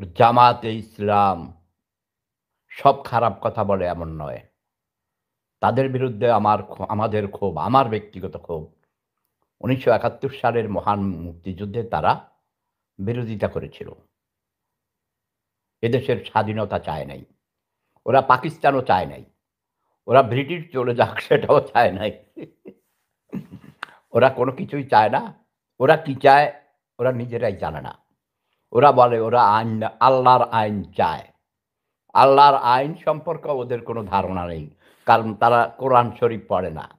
জামাতে ইসলাম সব খারাপ কথা বলে এমন নয়। তাদের বিরুদ্ধে আমাদের ক্ষোভ, আমার ব্যক্তিগত ক্ষোভ। ১৯৭১ সালের মহান মুক্তিযুদ্ধে তারা বিরোধিতা করেছিল। এদেশের স্বাধীনতা চায় নাই। ওরা পাকিস্তানও চায় নাই। ওরা ব্রিটিশ চলে যাক সেটাও চায় নাই। ওরা কোনো কিছুই চায় না। ওরা কি চায় ওরা নিজেরাই জানে না। ওরা বলে ওরা আল্লাহর আইন চায়। আল্লাহর আইন সম্পর্কে ওদের কোনো ধারণা নেই। কারণ তারা কোরআন শরীফ পড়ে না।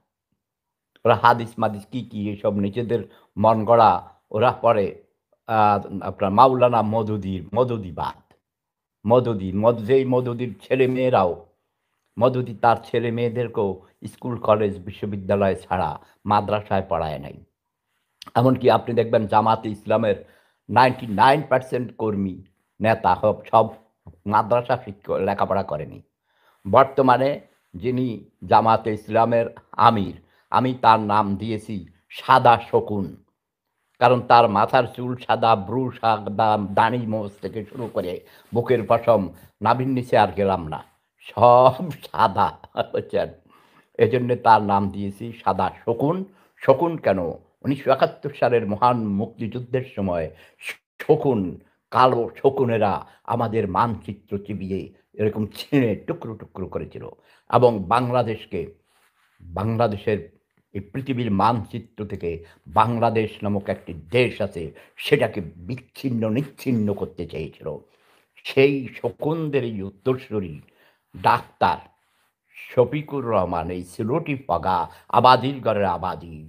ওরা হাদিস-মাদিস কি এসব নিজেদের মন গড়া ওরা পড়ে আ আপনার মাওলানা মওদুদিবাদ। যেই মওদুদির ছেলেমেয়েরাও মওদুদি তার ছেলেমেয়েদেরকেও স্কুল, কলেজ, বিশ্ববিদ্যালয় ছাড়া মাদ্রাসায় পড়ায় নাই। এমনকি আপনি দেখবেন জামাতে ইসলামের 99% কর্মী, নেতা সব মাদ্রাসা লেখাপড়া করেনি। বর্তমানে যিনি জামাতে ইসলামের আমির, আমি তার নাম দিয়েছি সাদা শকুন। কারণ তার মাথার চুল সাদা, ব্রু সাদা, দাড়ি মোছ থেকে শুরু করে বুকের পশম, নাভির নিচে আর গেলাম না। সব সাদা বুঝছেন? এজন্যে তার নাম দিয়েছি সাদা শকুন। শকুন কেন? ১৯৭১ সালের মহান মুক্তিযুদ্ধের সময় শকুন, কালো শকুনেরা আমাদের মানচিত্র চিবিয়ে এরকম ছিঁড়ে টুকরো, টুকরো করেছিল এবং বাংলাদেশের এই পৃথিবীর মানচিত্র থেকে বাংলাদেশ নামক একটি দেশ আছে, সেটাকে নিচ্ছিন্ন করতে চেয়েছিল। সেই শকুনদের এই উত্তরসূরি ডাক্তার শফিকুর রহমান, এই সিলেটি পাগা আবাদির ঘরের আবাদি,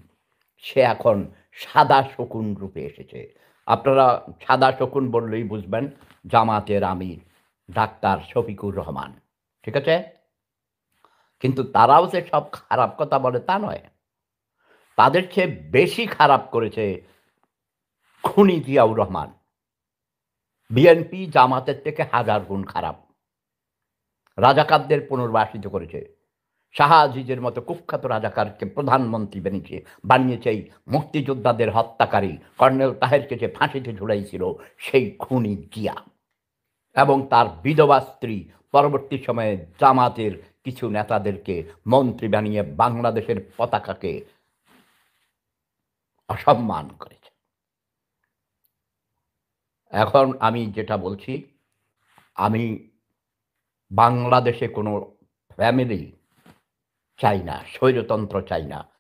সে এখন সাদা শকুন রূপে এসেছে। আপনারা সাদা শকুন বললেই বুঝবেন জামাতের আমির ডাক্তার শফিকুর রহমান। ঠিক আছে? কিন্তু তারাও যে সব খারাপ কথা বলে তা নয়। তাদের চেয়ে বেশি খারাপ করেছে খুনি জিয়াউর রহমান। বিএনপি জামাতের থেকে হাজার গুণ খারাপ। রাজাকারদের পুনর্বাসিত করেছে। শাহ আজিজের মতো কুখ্যাত রাজাকারকে প্রধানমন্ত্রী বানিয়েছে এই মুক্তিযোদ্ধাদের হত্যাকারী কর্নেল তাহেরকে যে ফাঁসিতে ঝুলাইছিল সেই খুনি জিয়া এবং তার বিধবা স্ত্রী পরবর্তী সময়ে জামাতের কিছু নেতাদেরকে মন্ত্রী বানিয়ে বাংলাদেশের পতাকাকে অসম্মান করেছে। এখন আমি যেটা বলছি, আমি বাংলাদেশে কোনো ফ্যামিলি চাই না, স্বৈরতন্ত্র চাই না।